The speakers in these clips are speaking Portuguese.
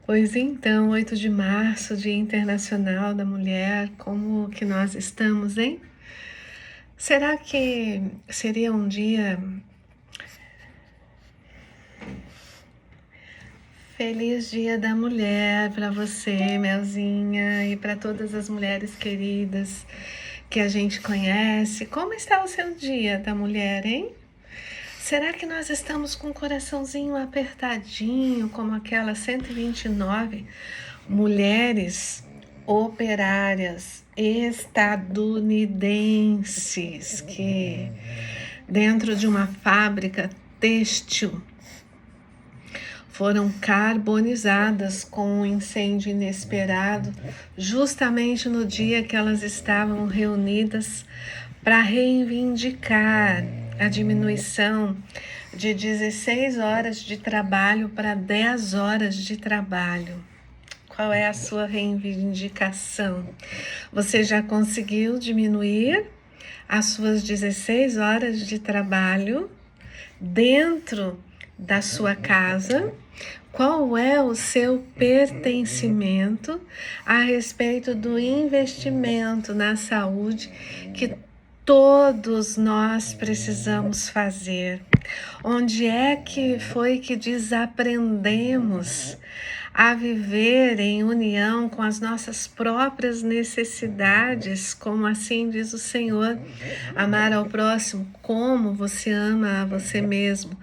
Pois então, 8 de março, Dia Internacional da Mulher, como que nós estamos, hein? Será que seria um dia feliz Dia da Mulher para você, Melzinha, e para todas as mulheres queridas que a gente conhece? Como está o seu Dia da Mulher, hein? Será que nós estamos com o coraçãozinho apertadinho, como aquelas 129 mulheres operárias estadunidenses que, dentro de uma fábrica têxtil, foram carbonizadas com um incêndio inesperado, justamente no dia que elas estavam reunidas para reivindicar a diminuição de 16 horas de trabalho para 10 horas de trabalho. Qual é a sua reivindicação? Você já conseguiu diminuir as suas 16 horas de trabalho dentro da sua casa? Qual é o seu pertencimento a respeito do investimento na saúde que todos nós precisamos fazer? Onde é que foi que desaprendemos a viver em união com as nossas próprias necessidades, como assim diz o Senhor, amar ao próximo como você ama a você mesmo,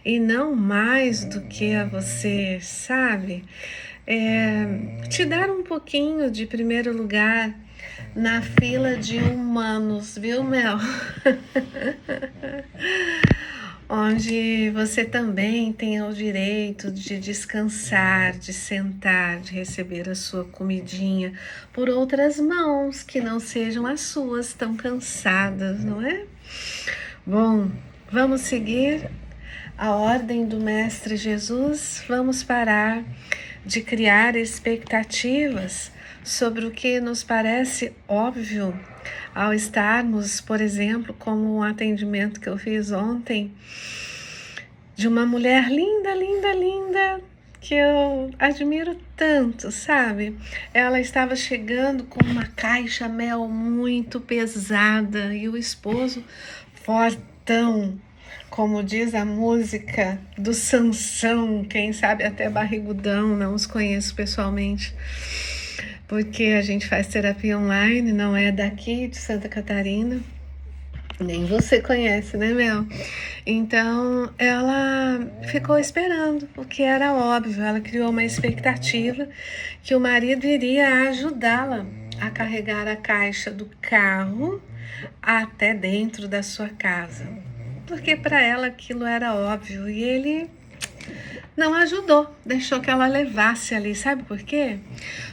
e não mais do que a você, sabe? Te dar um pouquinho de primeiro lugar na fila de humanos, viu, Mel? Onde você também tem o direito de descansar, de sentar, de receber a sua comidinha por outras mãos que não sejam as suas tão cansadas, não é? Bom, vamos seguir a ordem do Mestre Jesus, vamos parar de criar expectativas sobre o que nos parece óbvio ao estarmos, por exemplo, como um atendimento que eu fiz ontem, de uma mulher linda, linda, linda, que eu admiro tanto, sabe? Ela estava chegando com uma caixa Mel muito pesada e o esposo fortão, como diz a música do Sansão, quem sabe até barrigudão, não os conheço pessoalmente, porque a gente faz terapia online, não é daqui de Santa Catarina, nem você conhece, né, Mel? Então ela ficou esperando, o que era óbvio, ela criou uma expectativa que o marido iria ajudá-la a carregar a caixa do carro até dentro da sua casa, porque para ela aquilo era óbvio, e ele não ajudou, deixou que ela levasse ali. Sabe por quê?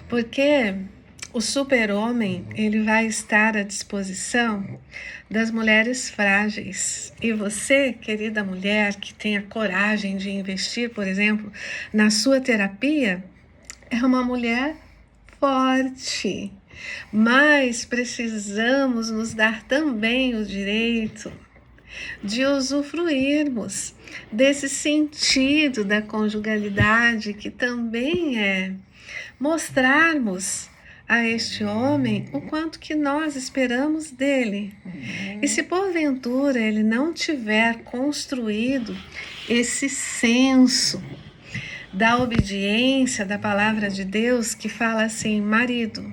Porque o super-homem, ele vai estar à disposição das mulheres frágeis. E você, querida mulher, que tem a coragem de investir, por exemplo, na sua terapia, é uma mulher forte. Mas precisamos nos dar também o direito de usufruirmos desse sentido da conjugalidade, que também é mostrarmos a este homem o quanto que nós esperamos dele. E se porventura ele não tiver construído esse senso da obediência da palavra de Deus, que fala assim: marido,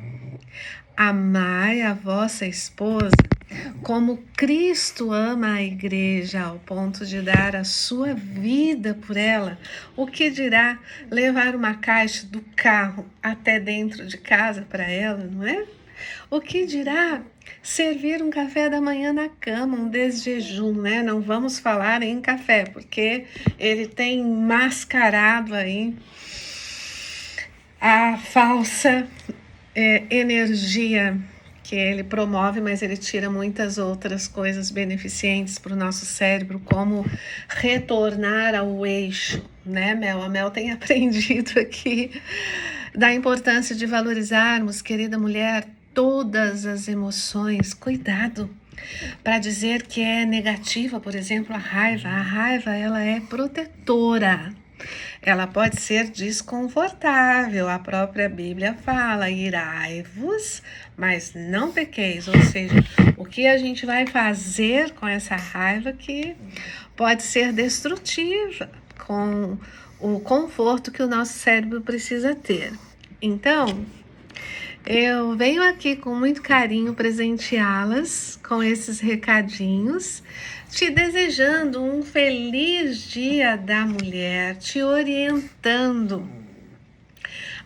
amai a vossa esposa como Cristo ama a igreja, ao ponto de dar a sua vida por ela, o que dirá levar uma caixa do carro até dentro de casa para ela, não é? O que dirá servir um café da manhã na cama, um desjejum, né? Não vamos falar em café, porque ele tem mascarado aí a falsa energia que ele promove, mas ele tira muitas outras coisas beneficentes para o nosso cérebro, como retornar ao eixo, né, Mel? A Mel tem aprendido aqui da importância de valorizarmos, querida mulher, todas as emoções. Cuidado para dizer que é negativa, por exemplo, a raiva. A raiva, ela é protetora. Ela pode ser desconfortável. A própria Bíblia fala: irai-vos, mas não pequeis. Ou seja, o que a gente vai fazer com essa raiva que pode ser destrutiva com o conforto que o nosso cérebro precisa ter. Então, eu venho aqui com muito carinho presenteá-las com esses recadinhos, te desejando um feliz Dia da Mulher, te orientando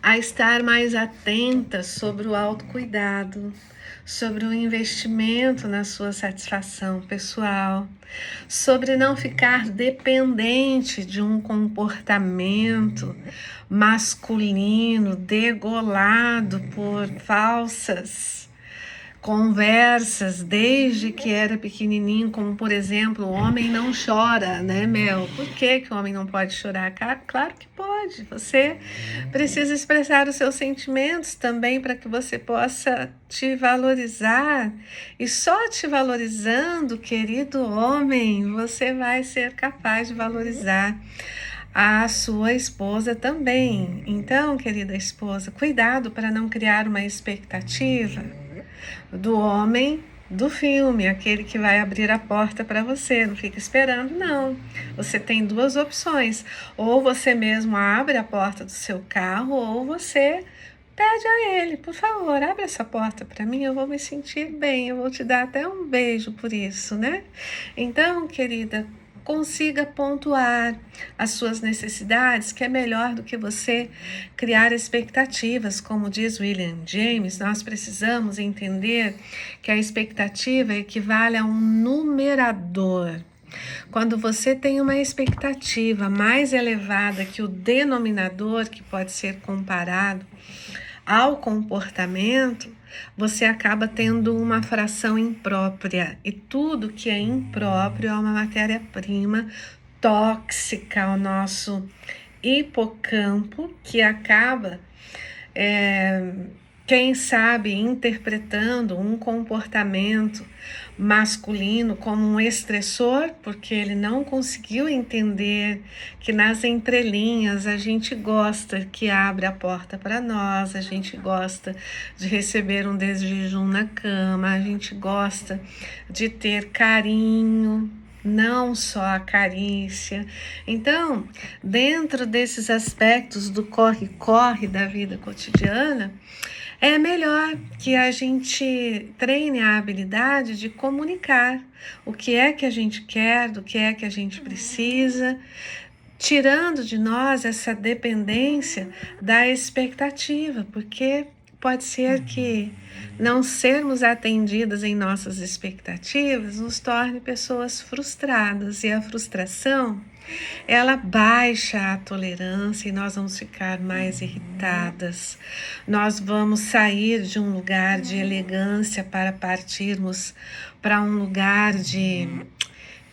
a estar mais atenta sobre o autocuidado, sobre o investimento na sua satisfação pessoal, sobre não ficar dependente de um comportamento masculino degolado por falsas conversas desde que era pequenininho, como por exemplo, o homem não chora, né, Mel? Por que o homem não pode chorar? Claro que pode. Você precisa expressar os seus sentimentos também para que você possa te valorizar. E só te valorizando, querido homem, você vai ser capaz de valorizar a sua esposa também. Então, querida esposa, cuidado para não criar uma expectativa do homem do filme, aquele que vai abrir a porta para você. Não fica esperando, não. Você tem duas opções: ou você mesmo abre a porta do seu carro, ou você pede a ele: por favor, abre essa porta para mim, eu vou me sentir bem, eu vou te dar até um beijo por isso, né? Então, querida, consiga pontuar as suas necessidades, que é melhor do que você criar expectativas. Como diz William James, nós precisamos entender que a expectativa equivale a um numerador. Quando você tem uma expectativa mais elevada que o denominador, que pode ser comparado ao comportamento, você acaba tendo uma fração imprópria. E tudo que é impróprio é uma matéria-prima tóxica ao nosso hipocampo, que acaba, quem sabe, interpretando um comportamento masculino como um estressor, porque ele não conseguiu entender que nas entrelinhas a gente gosta que abre a porta para nós, a gente gosta de receber um desjejum na cama, a gente gosta de ter carinho, não só a carícia. Então, dentro desses aspectos do corre-corre da vida cotidiana, é melhor que a gente treine a habilidade de comunicar o que é que a gente quer, do que é que a gente precisa, tirando de nós essa dependência da expectativa, porque pode ser que não sermos atendidas em nossas expectativas nos torne pessoas frustradas, e a frustração, ela baixa a tolerância e nós vamos ficar mais irritadas. Nós vamos sair de um lugar de elegância para partirmos para um lugar de,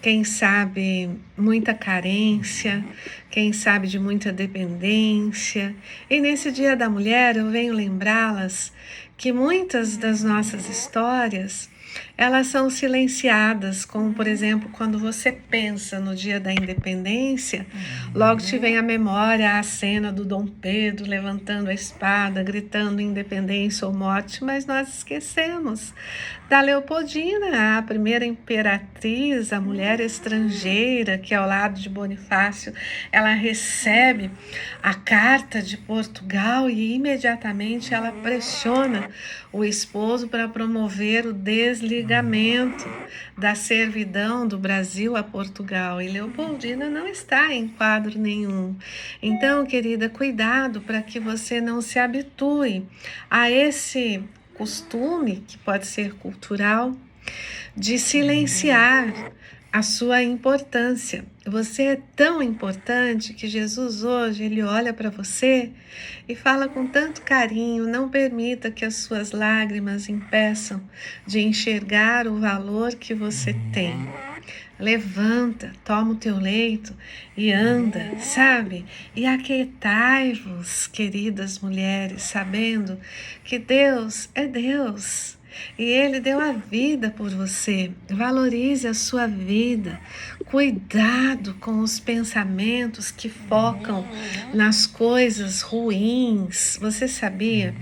quem sabe, muita carência, quem sabe, de muita dependência. E nesse Dia da Mulher eu venho lembrá-las que muitas das nossas histórias, elas são silenciadas, como por exemplo, quando você pensa no Dia da Independência, logo te vem à memória a cena do Dom Pedro levantando a espada, gritando independência ou morte, mas nós esquecemos da Leopoldina, a primeira imperatriz, a mulher estrangeira, que ao lado de Bonifácio, ela recebe a carta de Portugal e imediatamente ela pressiona o esposo para promover o desligamento da servidão do Brasil a Portugal. E Leopoldina não está em quadro nenhum. Então, querida, cuidado para que você não se habitue a esse costume, que pode ser cultural, de silenciar a sua importância. Você é tão importante que Jesus hoje, ele olha para você e fala com tanto carinho: não permita que as suas lágrimas impeçam de enxergar o valor que você tem. Levanta, toma o teu leito e anda, sabe? E aquietai-vos, queridas mulheres, sabendo que Deus é Deus e Ele deu a vida por você. Valorize a sua vida. Cuidado com os pensamentos que focam nas coisas ruins. Você sabia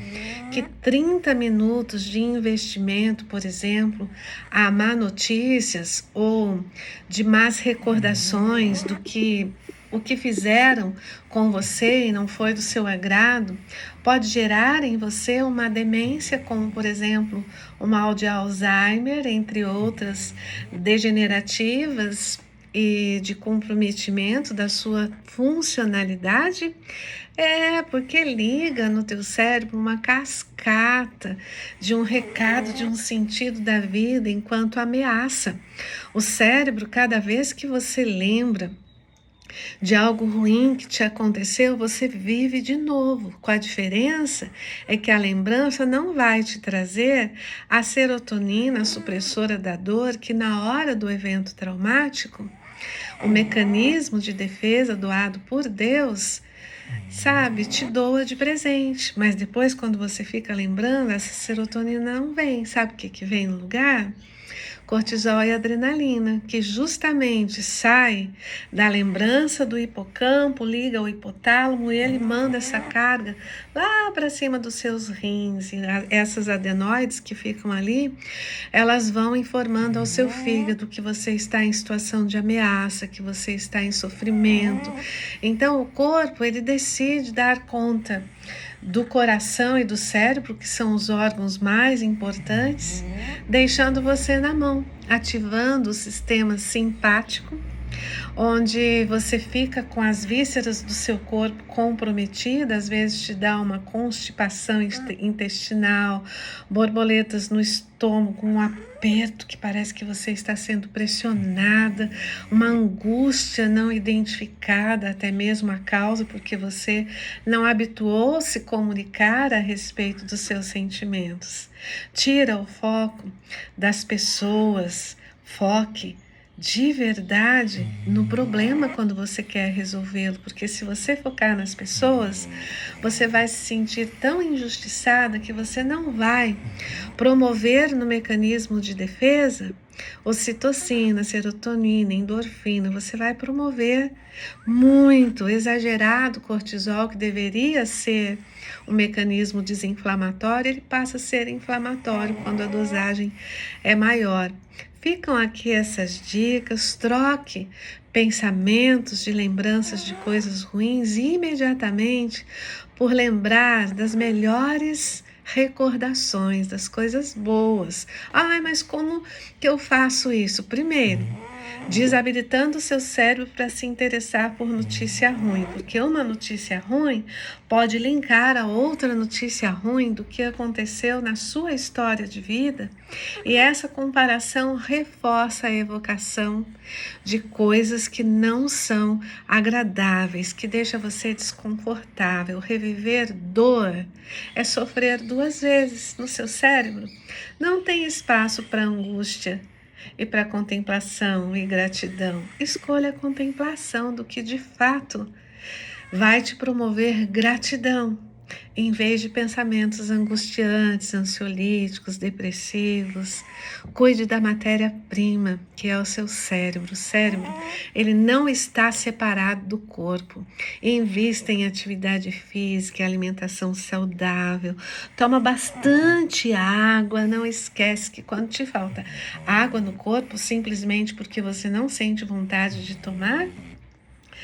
que 30 minutos de investimento, por exemplo, a má notícias ou de más recordações do que o que fizeram com você e não foi do seu agrado, pode gerar em você uma demência, como por exemplo o mal de Alzheimer, entre outras degenerativas e de comprometimento da sua funcionalidade? Porque liga no teu cérebro uma cascata de um recado, de um sentido da vida enquanto ameaça. O cérebro, cada vez que você lembra de algo ruim que te aconteceu, você vive de novo. Com a diferença é que a lembrança não vai te trazer a serotonina, a supressora da dor, que na hora do evento traumático, o mecanismo de defesa doado por Deus, sabe, te doa de presente. Mas depois, quando você fica lembrando, essa serotonina não vem. Sabe o que vem no lugar? Cortisol e adrenalina, que justamente sai da lembrança do hipocampo, liga ao hipotálamo e ele manda essa carga lá para cima dos seus rins. E essas adenoides que ficam ali, elas vão informando ao seu fígado que você está em situação de ameaça, que você está em sofrimento. Então o corpo, ele decide dar conta do coração e do cérebro, que são os órgãos mais importantes, deixando você na mão, ativando o sistema simpático, onde você fica com as vísceras do seu corpo comprometidas, às vezes te dá uma constipação intestinal, borboletas no estômago, um aperto que parece que você está sendo pressionada, uma angústia não identificada, até mesmo a causa, porque você não habituou se comunicar a respeito dos seus sentimentos. Tira o foco das pessoas, foque de verdade no problema quando você quer resolvê-lo, porque se você focar nas pessoas, você vai se sentir tão injustiçada que você não vai promover no mecanismo de defesa ocitocina, serotonina, endorfina. Você vai promover muito exagerado cortisol, que deveria ser um mecanismo desinflamatório, ele passa a ser inflamatório quando a dosagem é maior. Ficam aqui essas dicas, troque pensamentos de lembranças de coisas ruins imediatamente por lembrar das melhores recordações, das coisas boas. Mas como que eu faço isso? Primeiro, desabilitando o seu cérebro para se interessar por notícia ruim, porque uma notícia ruim pode linkar a outra notícia ruim do que aconteceu na sua história de vida, e essa comparação reforça a evocação de coisas que não são agradáveis, que deixa você desconfortável. Reviver dor é sofrer duas vezes. No seu cérebro não tem espaço para angústia e para contemplação e gratidão. Escolha a contemplação do que de fato vai te promover gratidão, em vez de pensamentos angustiantes, ansiolíticos, depressivos. Cuide da matéria-prima, que é o seu cérebro. O cérebro, ele não está separado do corpo. Invista em atividade física, alimentação saudável. Toma bastante água. Não esquece que quando te falta água no corpo, simplesmente porque você não sente vontade de tomar,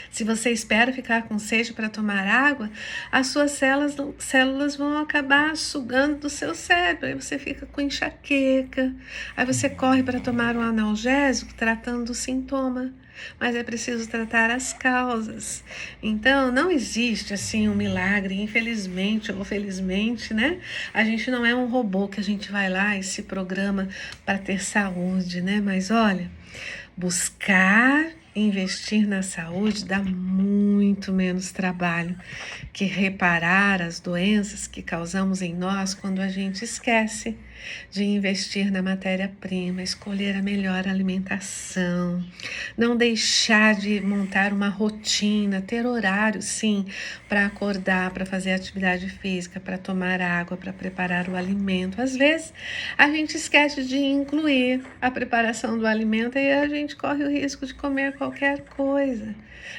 se você espera ficar com sede para tomar água, as suas células vão acabar sugando do seu cérebro. Aí você fica com enxaqueca. Aí você corre para tomar um analgésico tratando o sintoma. Mas é preciso tratar as causas. Então, não existe assim um milagre, infelizmente ou felizmente, né? A gente não é um robô que a gente vai lá e se programa para ter saúde, né? Mas olha, buscar investir na saúde dá muito menos trabalho que reparar as doenças que causamos em nós quando a gente esquece de investir na matéria-prima, escolher a melhor alimentação, não deixar de montar uma rotina, ter horário, sim, para acordar, para fazer atividade física, para tomar água, para preparar o alimento. Às vezes, a gente esquece de incluir a preparação do alimento e a gente corre o risco de comer qualquer coisa.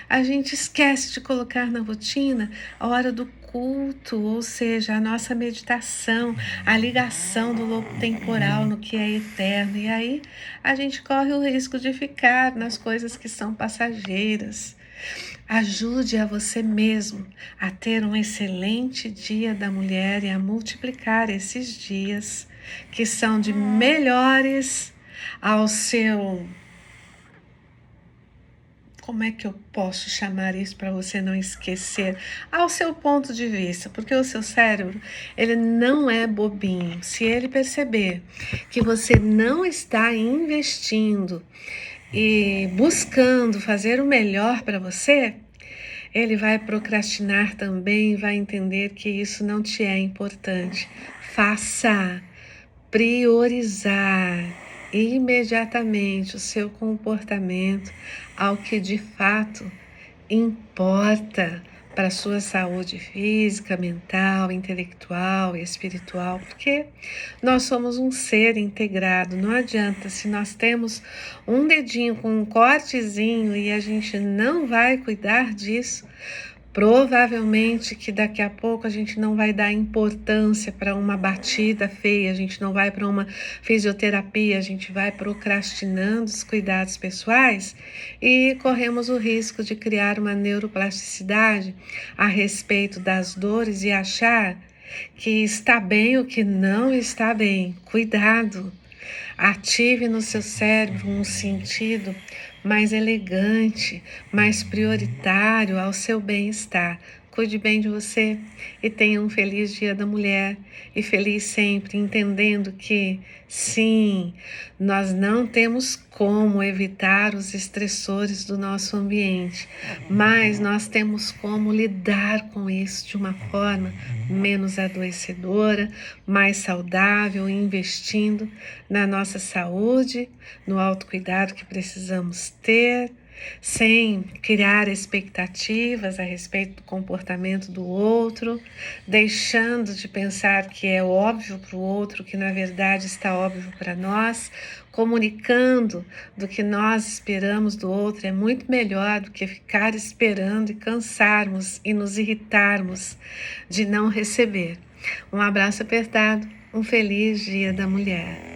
A gente esquece de colocar na rotina a hora do culto, ou seja, a nossa meditação, a ligação do lobo temporal no que é eterno. E aí a gente corre o risco de ficar nas coisas que são passageiras. Ajude a você mesmo a ter um excelente Dia da Mulher e a multiplicar esses dias que são de melhores ao seu. Como é que eu posso chamar isso para você não esquecer? Ao seu ponto de vista, porque o seu cérebro, ele não é bobinho. Se ele perceber que você não está investindo e buscando fazer o melhor para você, ele vai procrastinar também, vai entender que isso não te é importante. Faça priorizar imediatamente o seu comportamento ao que de fato importa para a sua saúde física, mental, intelectual e espiritual, porque nós somos um ser integrado. Não adianta, se nós temos um dedinho com um cortezinho e a gente não vai cuidar disso, provavelmente que daqui a pouco a gente não vai dar importância para uma batida feia, a gente não vai para uma fisioterapia, a gente vai procrastinando os cuidados pessoais e corremos o risco de criar uma neuroplasticidade a respeito das dores e achar que está bem o que não está bem. Cuidado! Ative no seu cérebro um sentido mais elegante, mais prioritário ao seu bem-estar. Cuide bem de você e tenha um feliz Dia da Mulher e feliz sempre, entendendo que, sim, nós não temos como evitar os estressores do nosso ambiente, mas nós temos como lidar com isso de uma forma menos adoecedora, mais saudável, investindo na nossa saúde, no autocuidado que precisamos ter, sem criar expectativas a respeito do comportamento do outro, deixando de pensar que é óbvio para o outro, que na verdade está óbvio para nós, comunicando do que nós esperamos do outro é muito melhor do que ficar esperando e cansarmos e nos irritarmos de não receber. Um abraço apertado, um feliz Dia da Mulher.